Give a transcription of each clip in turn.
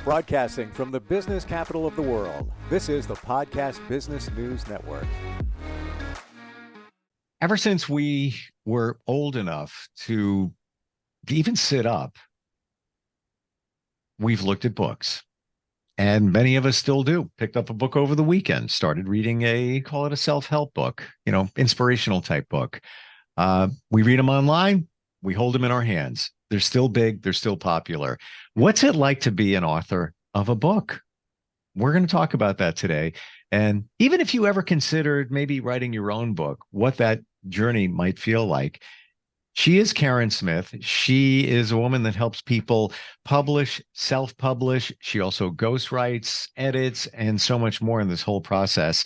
Broadcasting from the business capital of the world, this is the Podcast Business News Network. Ever since we were old enough to even sit up, we've looked at books. And many of us still do. Picked up a book over the weekend, started reading call it a self-help book, inspirational type book. We read them online. We hold them in our hands. They're still big. They're still popular. What's it like to be an author of a book? We're going to talk about that today. And even if you ever considered maybe writing your own book, what that journey might feel like. She is Karen Smith. She is a woman that helps people publish, self-publish. She also ghostwrites, edits, and so much more in this whole process.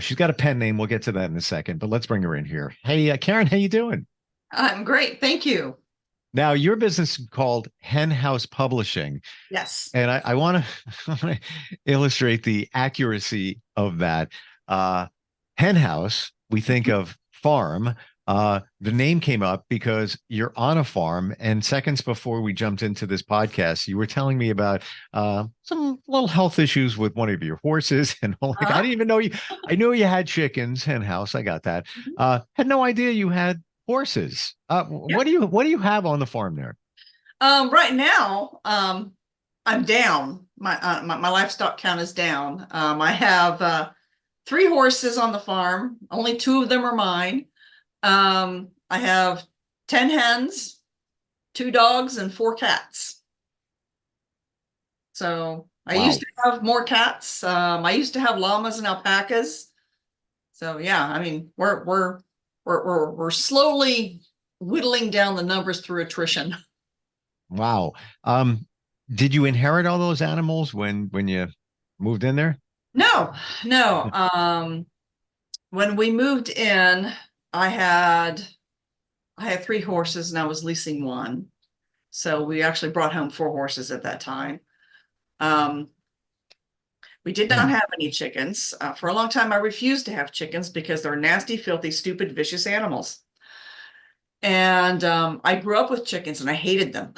She's got a pen name. We'll get to that in a second, but let's bring her in here. Hey, Karen, how you doing? I'm great. Thank you. Now, your business is called Hen House Publishing. Yes. And I want to illustrate the accuracy of that. Hen House, we think of farm. The name came up because you're on a farm. And seconds before we jumped into this podcast, you were telling me about some little health issues with one of your horses. And I didn't even know you. I knew you had chickens, hen house. I got that. Had no idea you had horses. Yep. What do you have on the farm there? Right now, I'm down. My livestock count is down. I have 3 horses on the farm. Only 2 of them are mine. I have 10 hens, 2 dogs, and 4 cats. So I used to have more cats. I used to have llamas and alpacas. So yeah, I mean, we're slowly whittling down the numbers through attrition. Wow. Did you inherit all those animals when you moved in there? No. When we moved in, I had 3 horses and I was leasing 1. So we actually brought home 4 horses at that time. We did not have any chickens. For a long time, I refused to have chickens because they're nasty, filthy, stupid, vicious animals. And I grew up with chickens and I hated them.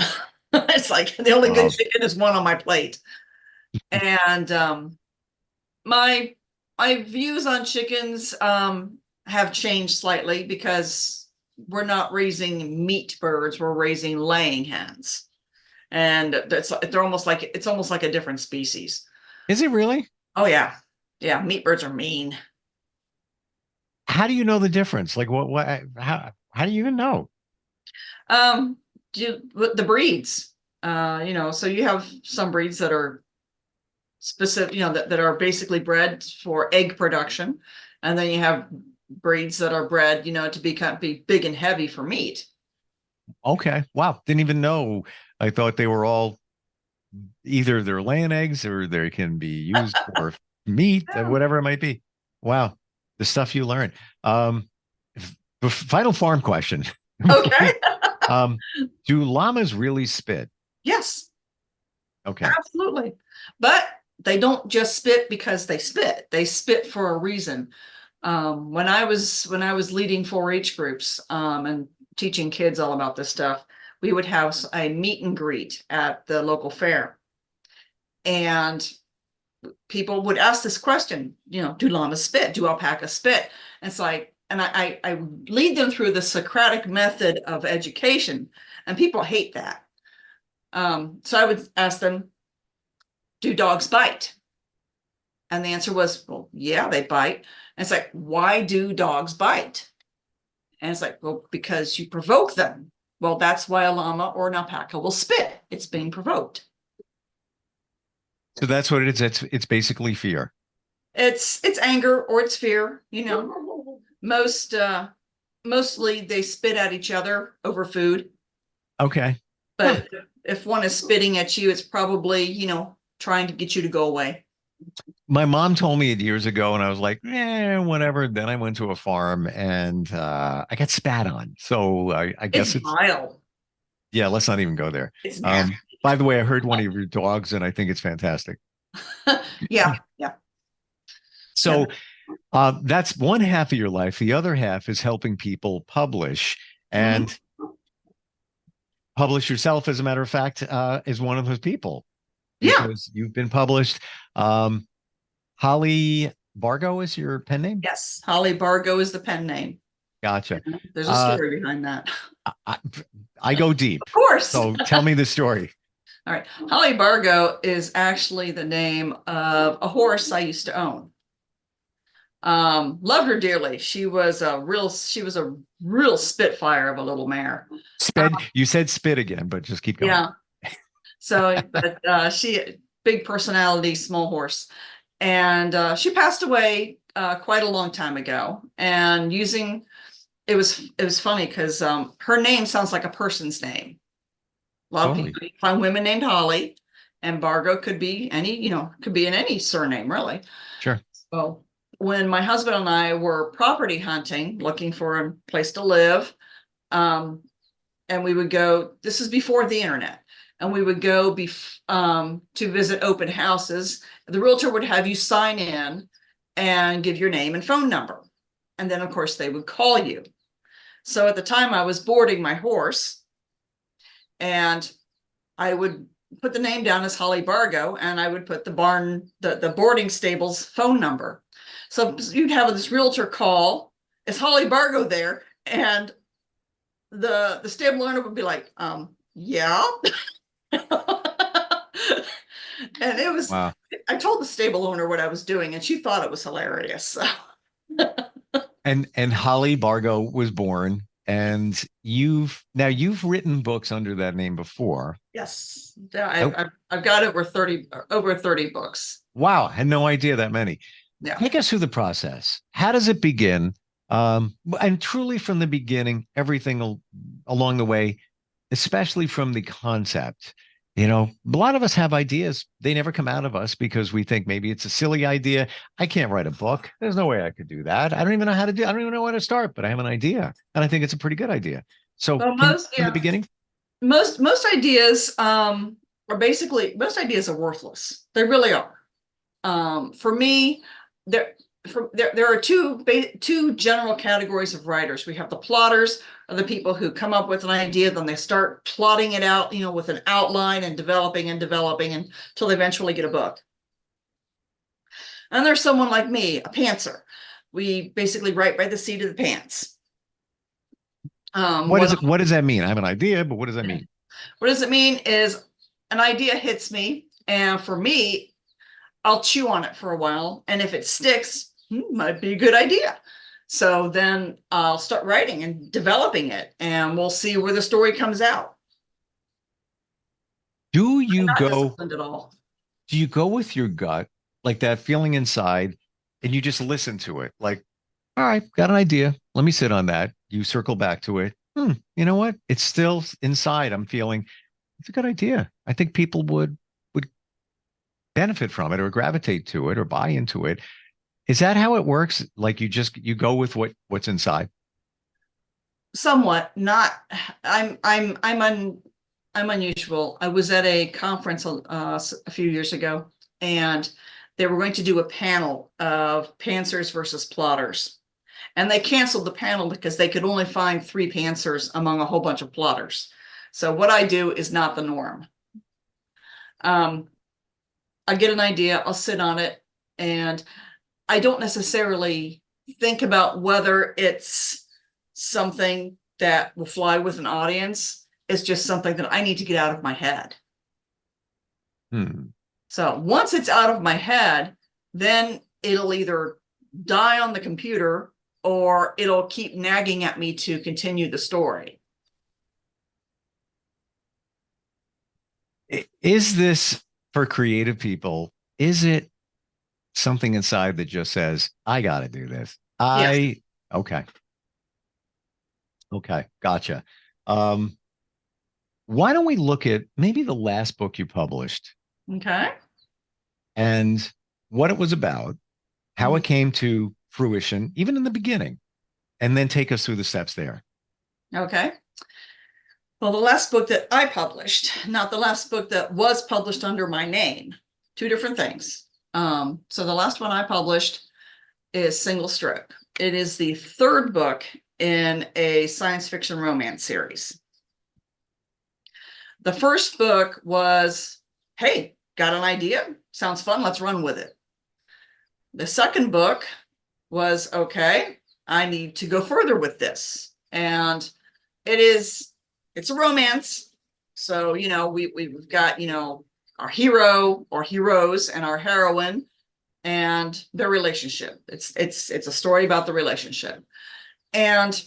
It's like the only good chicken is one on my plate. And my views on chickens have changed slightly because we're not raising meat birds, we're raising laying hens. And it's almost like a different species. Is it really? Oh yeah. Yeah, meat birds are mean. How do you know the difference? Like how do you even know? The breeds. So you have some breeds that are specific, that are basically bred for egg production, and then you have breeds that are bred, to be big and heavy for meat. Okay. Wow. Didn't even know. I thought they were all either they're laying eggs or they can be used for meat, whatever it might be. Wow. The stuff you learn. Final farm question. Okay. Do llamas really spit? Yes. Okay. Absolutely. But they don't just spit because they spit. They spit for a reason. When I was leading 4-H groups and teaching kids all about this stuff, we would have a meet and greet at the local fair. And people would ask this question, do llamas spit? Do alpacas spit? And it's like, and I lead them through the Socratic method of education, and people hate that. So I would ask them, do dogs bite? And the answer was, well, yeah, they bite. And it's like, why do dogs bite? And it's like, well, because you provoke them. Well, that's why a llama or an alpaca will spit. It's being provoked. So that's what it is. It's basically fear. It's anger or it's fear. Mostly they spit at each other over food. Okay. But if one is spitting at you, it's probably, trying to get you to go away. My mom told me it years ago, and I was like, whatever. Then I went to a farm and I got spat on. So I guess it's vile. Yeah, let's not even go there. It's nasty. By the way, I heard one of your dogs, and I think it's fantastic. Yeah. So that's one half of your life. The other half is helping people publish, and publish yourself, as a matter of fact, is one of those people. Yeah. because you've been published. Holly Bargo is your pen name? Yes. Holly Bargo is the pen name. Gotcha. There's a Uh, story behind that. I, I go deep. Of course. So tell me the story. All right. Holly Bargo is actually the name of a horse I used to own. Loved her dearly. She was a real spitfire of a little mare. You said spit again, but just keep going. Yeah. So, but she big personality, small horse, and she passed away quite a long time ago. And using it was funny because her name sounds like a person's name. A lot of Totally. people find women named Holly, and Bargo could be could be in any surname really. Sure. So when my husband and I were property hunting, looking for a place to live, and we would go. This is before the internet. And we would go to visit open houses. The realtor would have you sign in and give your name and phone number. And then, of course, they would call you. So at the time I was boarding my horse, and I would put the name down as Holly Bargo, and I would put the boarding stable's phone number. So you'd have this realtor call, is Holly Bargo there? And the stable owner would be like, yeah. And it was, Wow. I told the stable owner what I was doing, and she thought it was hilarious. So. And Holly Bargo was born, and you've written books under that name before. Yes, yeah, I've got over 30 books. Wow, I had no idea that many. Yeah. Take us through the process. How does it begin? And truly from the beginning, everything along the way, especially from the concept. You know, a lot of us have ideas. They never come out of us because we think maybe it's a silly idea. I can't write a book. There's no way I could do that. I don't even know how to do. I don't even know where to start, but I have an idea, and I think it's a pretty good idea. So Well, from the beginning, most ideas most ideas are worthless. They really are. For me, there are two general categories of writers. We have the plotters, are the people who come up with an idea, then they start plotting it out, with an outline and developing until they eventually get a book. And there's someone like me, a pantser. We basically write by the seat of the pants. what does that mean? I have an idea, but what does that mean? What does it mean is an idea hits me, and for me, I'll chew on it for a while, and if it sticks, might be a good idea. So then I'll start writing and developing it, and we'll see where the story comes out. Do you I'm not go? disciplined at all. Do you go with your gut, like that feeling inside, and you just listen to it? Like, all right, got an idea. Let me sit on that. You circle back to it. You know what? It's still inside. I'm feeling it's a good idea. I think people would benefit from it or gravitate to it or buy into it. Is that how it works? Like you go with what's inside? Somewhat, not. I'm unusual. I was at a conference a few years ago, and they were going to do a panel of pantsers versus plotters. And they canceled the panel because they could only find 3 pantsers among a whole bunch of plotters. So what I do is not the norm. I get an idea, I'll sit on it, and I don't necessarily think about whether it's something that will fly with an audience. It's just something that I need to get out of my head. So once it's out of my head, then it'll either die on the computer or it'll keep nagging at me to continue the story. Is this for creative people? Is it something inside that just says, I got to do this? Yes. Okay. Okay. Gotcha. Why don't we look at maybe the last book you published? Okay. And what it was about, how it came to fruition, even in the beginning, and then take us through the steps there. Okay. Well, the last book that I published, not the last book that was published under my name, 2 different things. So the last one I published is Single Stroke. It is the 3rd book in a science fiction romance series. The first book was, hey, got an idea, sounds fun, let's run with it. The second book was, okay, I need to go further with this. And it's a romance. So, we've got, our hero or heroes and our heroine and their relationship. It's a story about the relationship. And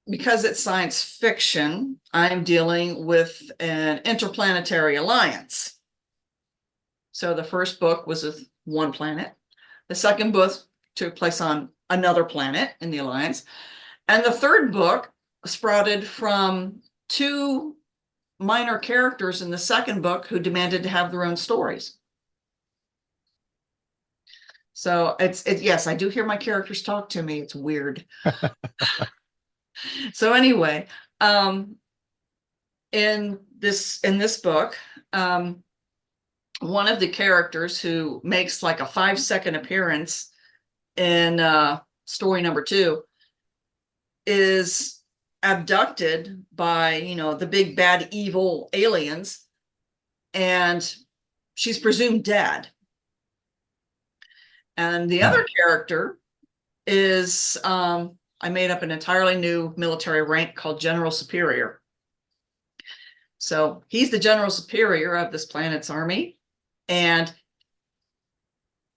because it's science fiction, I'm dealing with an interplanetary alliance. So the first book was with one planet. The second book took place on another planet in the alliance. And the third book sprouted from two minor characters in the second book who demanded to have their own stories. So yes, I do hear my characters talk to me. It's weird. So anyway, in this book, one of the characters who makes like a 5-second appearance in story number 2 is abducted by, the big bad evil aliens, and she's presumed dead. And the other character is, I made up an entirely new military rank called General Superior. So he's the General Superior of this planet's army. And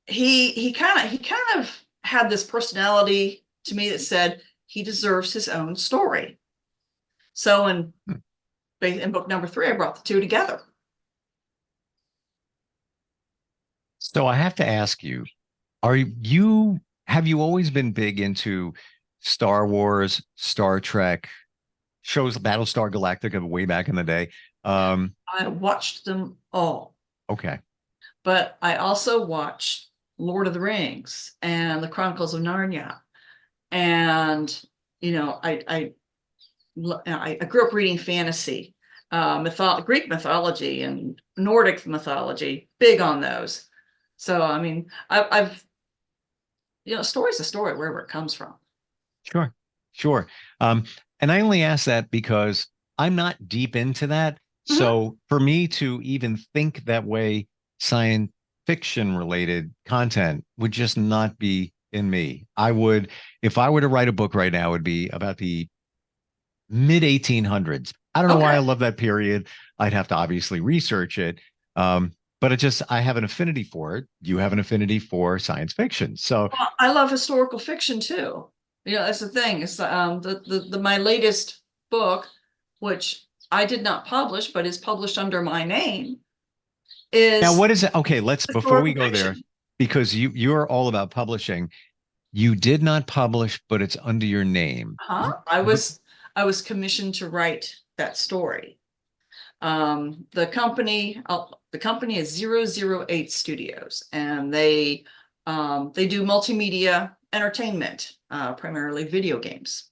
he kind of had this personality to me that said he deserves his own story. So in book number 3, I brought the two together. So I have to ask you, have you always been big into Star Wars, Star Trek, shows, Battlestar Galactica way back in the day? I watched them all. Okay. But I also watched Lord of the Rings and the Chronicles of Narnia. And, I grew up reading fantasy, Greek mythology and Nordic mythology, big on those. So, I mean, I've story's a story wherever it comes from. Sure. And I only ask that because I'm not deep into that. Mm-hmm. So for me to even think that way, science fiction related content would just not be in me. If I were to write a book right now, it would be about the mid 1800s. I don't know why I love that period. I'd have to obviously research it. But I have an affinity for it. You have an affinity for science fiction. So I love historical fiction too. That's the thing. It's my latest book, which I did not publish, but is published under my name. Now, what is it? Okay, before we go there, because you're all about publishing. You did not publish, but it's under your name. I was commissioned to write that story. The company is 008 Studios, and they do multimedia entertainment, primarily video games.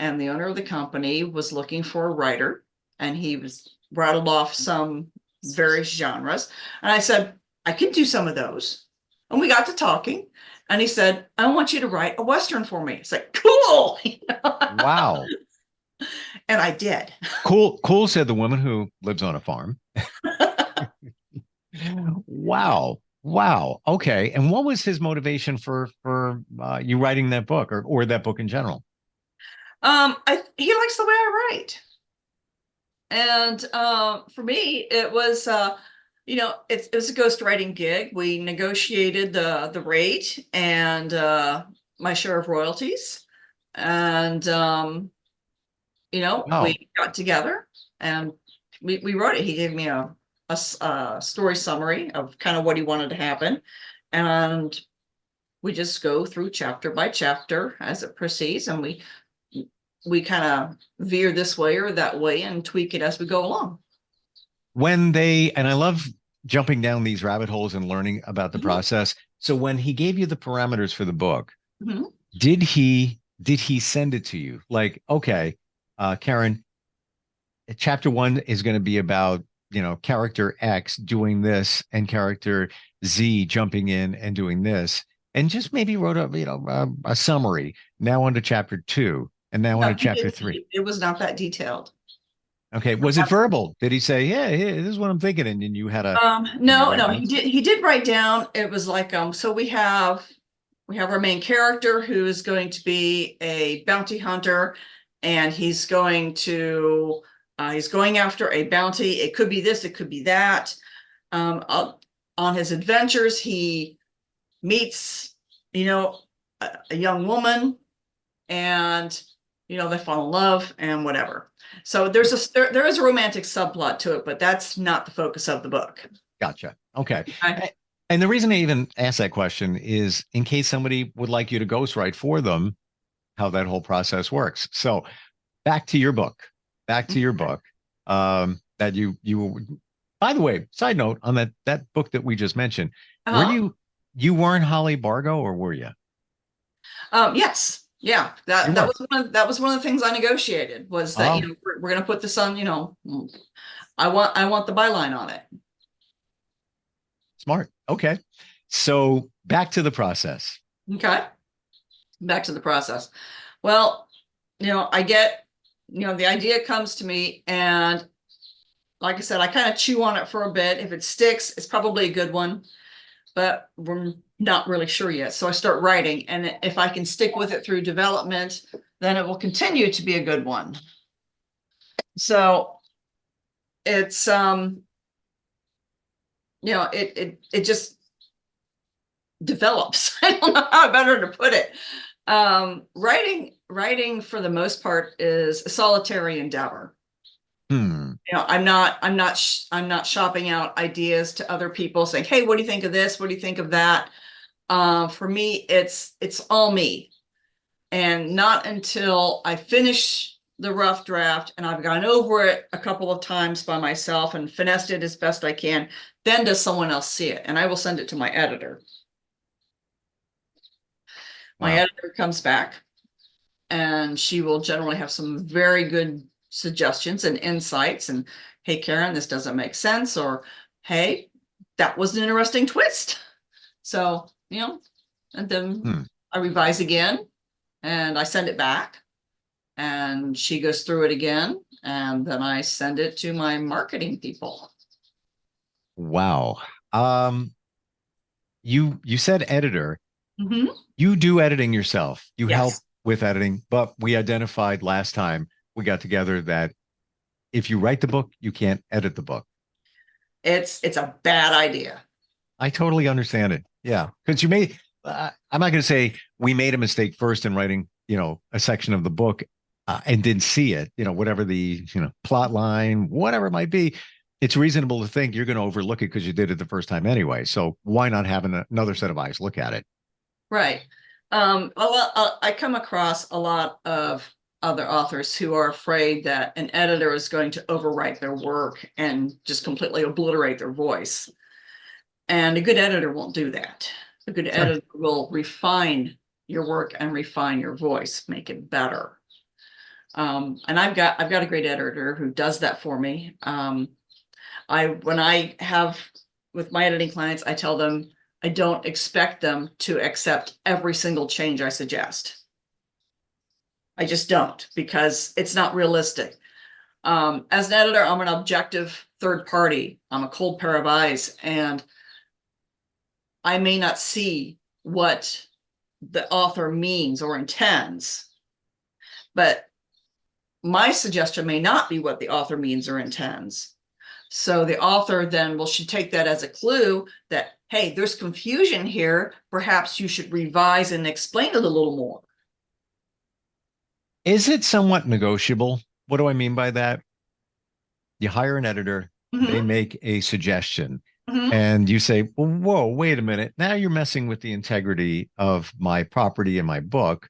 And the owner of the company was looking for a writer, and he was rattled off some various genres. And I said, I can do some of those. And we got to talking, and he said, I want you to write a Western for me. It's like, cool. Wow. And I did. Cool, said the woman who lives on a farm. Wow. Okay. And what was his motivation for you writing that book or that book in general? He likes the way I write. And for me, it was, it was a ghostwriting gig. We negotiated the rate and my share of royalties. And, we got together and we wrote it. He gave me a story summary of kind of what he wanted to happen. And we just go through chapter by chapter as it proceeds. And we kind of veer this way or that way and tweak it as we go along. And I love jumping down these rabbit holes and learning about the process. So when he gave you the parameters for the book, did he send it to you? Like, okay, Karen, chapter 1 is going to be about, character X doing this and character Z jumping in and doing this, and just maybe wrote a summary. Now on to chapter 2. And now on to chapter 3. It was not that detailed. Okay. Was it verbal? Did he say, "Yeah, hey, this is what I'm thinking," and then you had a maybe No, write no, notes? he did write down. It was like, so we have our main character who is going to be a bounty hunter, and he's going after a bounty. It could be this, it could be that. On his adventures, he meets, a young woman, and they fall in love and whatever. So there is a romantic subplot to it, but that's not the focus of the book. Gotcha. Okay. I, And the reason I even asked that question is in case somebody would like you to ghostwrite for them, how that whole process works. So back to your book, back to your book. That by the way, side note on that book that we just mentioned, were uh-huh. you weren't Holly Bargo, or were you? Yes, yeah, You that were. was one of the things I negotiated, was that, Oh, we're going to put this on, I want the byline on it. smart. Okay. So back to the process. Okay, back to the process. Well, I get, the idea comes to me, and like I said, I kind of chew on it for a bit. If it sticks, it's probably a good one, but we're not really sure yet. So I start writing, and if I can stick with it through development, then it will continue to be a good one. So it's it just develops. I don't know how better to put it. Writing for the most part is a solitary endeavor. Hmm. I'm not shopping out ideas to other people saying, hey, what do you think of this, what do you think of that? For me, it's all me. And not until I finish the rough draft and I've gone over it a couple of times by myself and finessed it as best I can, then does someone else see it. And I will send it to my editor. My Wow. editor comes back, and she will generally have some very good suggestions and insights. And, hey, Karen, this doesn't make sense. Or, hey, that was an interesting twist. So, and then Hmm. I revise again and I send it back, and she goes through it again. And then I send it to my marketing people. Wow. Um, you said editor. Mm-hmm. You do editing yourself. You help Yes. with editing, but we identified last time we got together that if you write the book, you can't edit the book. It's a bad idea. I totally understand it. Yeah, because I'm not going to say we made a mistake first in writing, a section of the book and didn't see it. Whatever the plot line, whatever it might be, it's reasonable to think you're going to overlook it because you did it the first time anyway. So why not have another set of eyes look at it? Right. I come across a lot of other authors who are afraid that an editor is going to overwrite their work and just completely obliterate their voice. And a good editor won't do that. A good Sure. editor will refine your work and refine your voice, make it better. And I've got a great editor who does that for me. When I have with my editing clients, I tell them I don't expect them to accept every single change I suggest. I just don't, because it's not realistic. As an editor, I'm an objective third party. I'm a cold pair of eyes, and I may not see what the author means or intends, but my suggestion may not be what the author means or intends. So the author then should take that as a clue that, hey, there's confusion here. Perhaps you should revise and explain it a little more. Is it somewhat negotiable? What do I mean by that? You hire an editor, they Mm-hmm, make a suggestion, mm-hmm. and you say, well, whoa, wait a minute. Now you're messing with the integrity of my property and my book.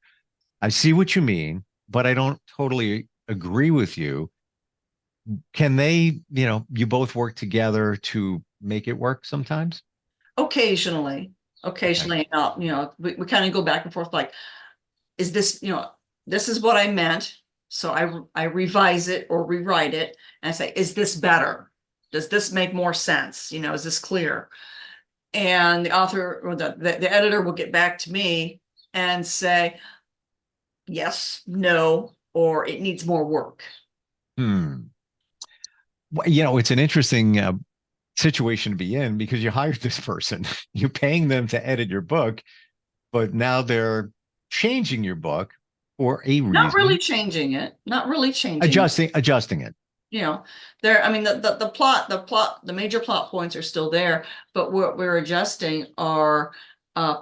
I see what you mean, but I don't totally agree with you. Can you both work together to make it work sometimes? Occasionally, Okay. we kind of go back and forth, like, is this, this is what I meant. So I revise it or rewrite it and I say, is this better? Does this make more sense? Is this clear? And the author or the editor will get back to me and say, yes, no, or it needs more work. Hmm. It's an interesting situation to be in because you hired this person, you're paying them to edit your book, but now they're changing your book for a Not really reason, changing it, not really changing. adjusting it. There, I mean, the major plot points are still there, but what we're adjusting are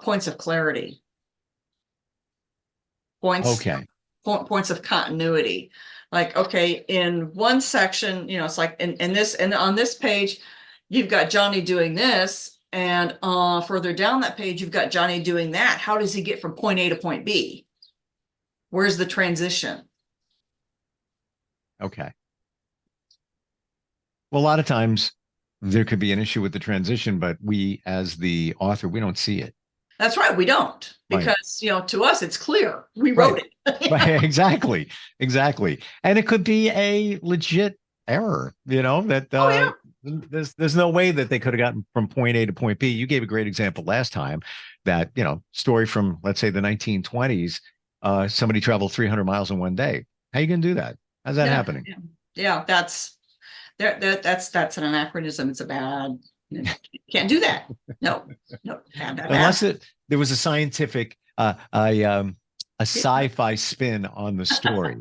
points of clarity, points Okay. points of continuity. Like, okay, in one section, it's like in this, and on this page, you've got Johnny doing this, and further down that page, you've got Johnny doing that. How does he get from point A to point B? Where's the transition? Okay. Well, a lot of times there could be an issue with the transition, but we, as the author, we don't see it. That's right. We don't, Right. because, to us, it's clear. We Right. wrote it. Right. Exactly. And it could be a legit error, that Oh, yeah. there's no way that they could have gotten from point A to point B. You gave a great example last time that, story from, let's say, the 1920s, somebody traveled 300 miles in one day. How are you going to do that? How's that happening? Yeah, that's an anachronism. It's can't do that. No, bad. Unless there was a scientific, a sci-fi spin on the story.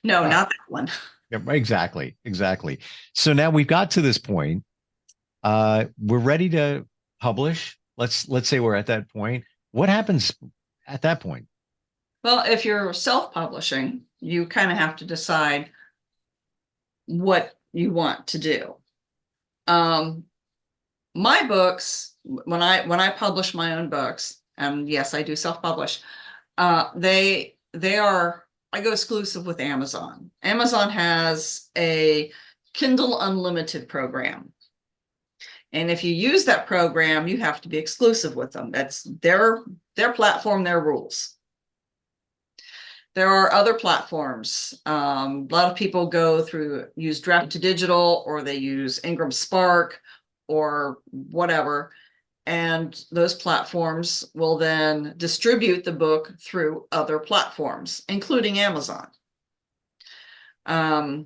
No, not that one. Yeah, exactly. So now we've got to this point. We're ready to publish. Let's say we're at that point. What happens at that point? Well, if you're self-publishing, you kind of have to decide what you want to do. My books, when I publish my own books, and yes, I do self-publish, I go exclusive with Amazon. Amazon has a Kindle Unlimited program. And if you use that program, you have to be exclusive with them. That's their platform, their rules. There are other platforms. A lot of people use Draft to Digital, or they use Ingram Spark or whatever. And those platforms will then distribute the book through other platforms, including Amazon. I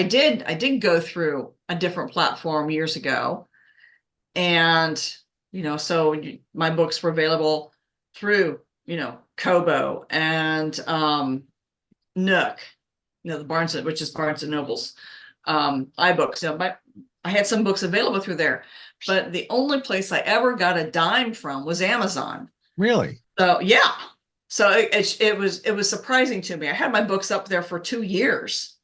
did go through a different platform years ago, and so my books were available through Kobo and Nook, which is Barnes and Noble's iBooks. I had some books available through there, but the only place I ever got a dime from was Amazon. Really? So yeah, so it was surprising to me. I had my books up there for 2 years,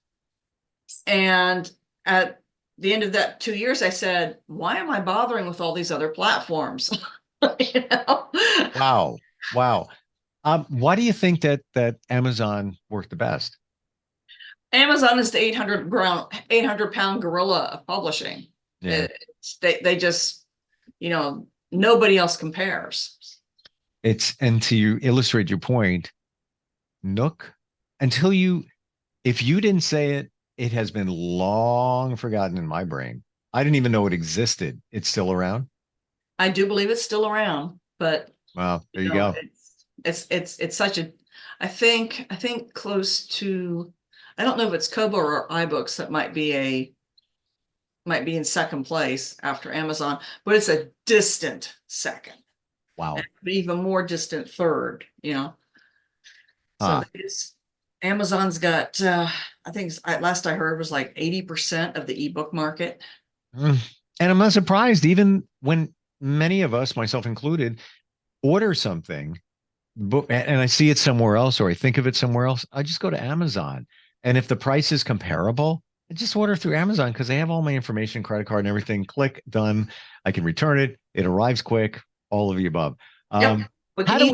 and at the end of that 2 years, I said, why am I bothering with all these other platforms? Wow. Why do you think that Amazon worked the best? Amazon is the 800-pound gorilla of publishing. Yeah. They just, nobody else compares. And to illustrate your point, Nook, if you didn't say it, it has been long forgotten in my brain. I didn't even know it existed. It's still around. I do believe it's still around, but well, there you go. It's such a, I think close to, I don't know if it's Kobo or iBooks that might be in second place after Amazon, but it's a distant second. Wow. Even more distant third, So Amazon's got, I think last I heard was like 80% of the ebook market. And I'm not surprised, even when many of us, myself included, order something, and I see it somewhere else, or I think of it somewhere else, I just go to Amazon. And if the price is comparable, I just order through Amazon because they have all my information, credit card and everything. Click, done. I can return it. It arrives quick. All of the above. Yep. How do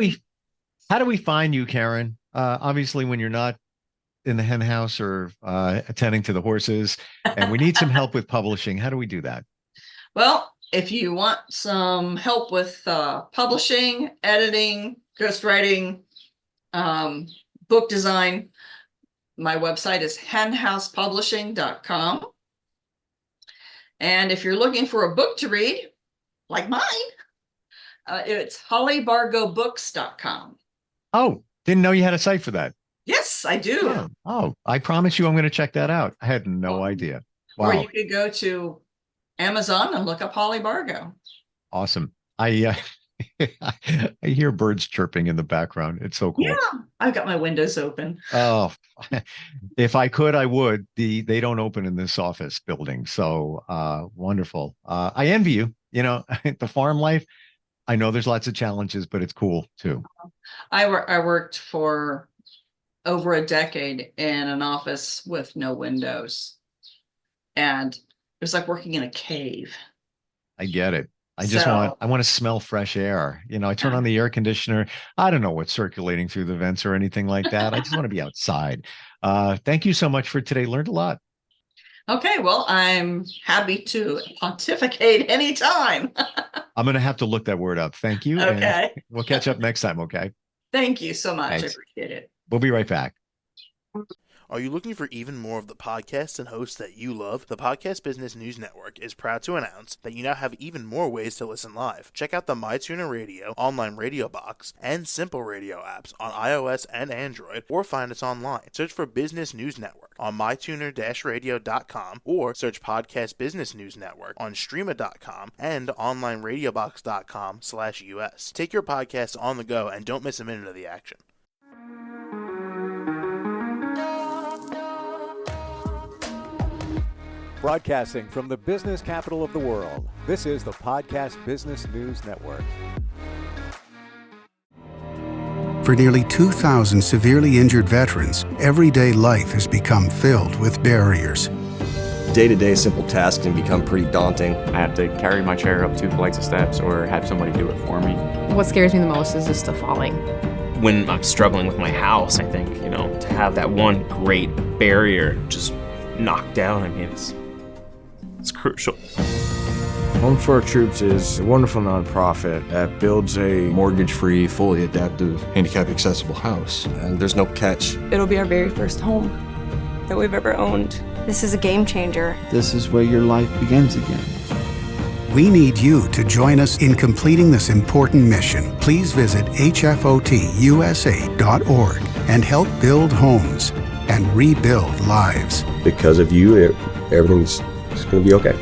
we find you, Karen? Obviously, when you're not in the hen house or attending to the horses, and we need some help with publishing, how do we do that? Well, if you want some help with publishing, editing, ghostwriting, book design, my website is henhousepublishing.com. And if you're looking for a book to read, like mine, it's hollybargobooks.com. Oh, didn't know you had a site for that. Yes, I do. Yeah. Oh, I promise you I'm going to check that out. I had no idea. Or Wow. you could go to Amazon and look up Holly Bargo. Awesome. I I hear birds chirping in the background. It's so cool. Yeah, I've got my windows open. Oh, if I could, I would. They don't open in this office building. So wonderful. I envy you. You know, the farm life. I know there's lots of challenges, but it's cool too. I worked for over a decade in an office with no windows. And it was like working in a cave. I get it. I want to smell fresh air. You know, I turn on the air conditioner. I don't know what's circulating through the vents or anything like that. I just want to be outside. Thank you so much for today. Learned a lot. Okay, well, I'm happy to pontificate anytime. I'm going to have to look that word up. Thank you. Okay. And we'll catch up next time. Okay. Thank you so much. Thanks. I appreciate it. We'll be right back. Are you looking for even more of the podcasts and hosts that you love? The Podcast Business News Network is proud to announce that you now have even more ways to listen live. Check out the MyTuner Radio, online radio box, and Simple Radio apps on iOS and Android, or find us online. Search for Business News Network on mytuner-radio.com, or search Podcast Business News Network on streama.com and onlineradiobox.com/US. Take your podcast on the go and don't miss a minute of the action. Broadcasting from the business capital of the world, this is the Podcast Business News Network. For nearly 2,000 severely injured veterans, everyday life has become filled with barriers. Day-to-day simple tasks can become pretty daunting. I have to carry my chair up 2 flights of steps or have somebody do it for me. What scares me the most is just the falling. When I'm struggling with my house, I think, to have that one great barrier just knocked down, it's crucial. Home for Our Troops is a wonderful nonprofit that builds a Mortgage-free, fully adaptive, handicap-accessible house. And there's no catch. It'll be our very first home that we've ever owned. This is a game changer. This is where your life begins again. We need you to join us in completing this important mission. Please visit hfotusa.org and help build homes and rebuild lives. Because of you, everything's going to be okay.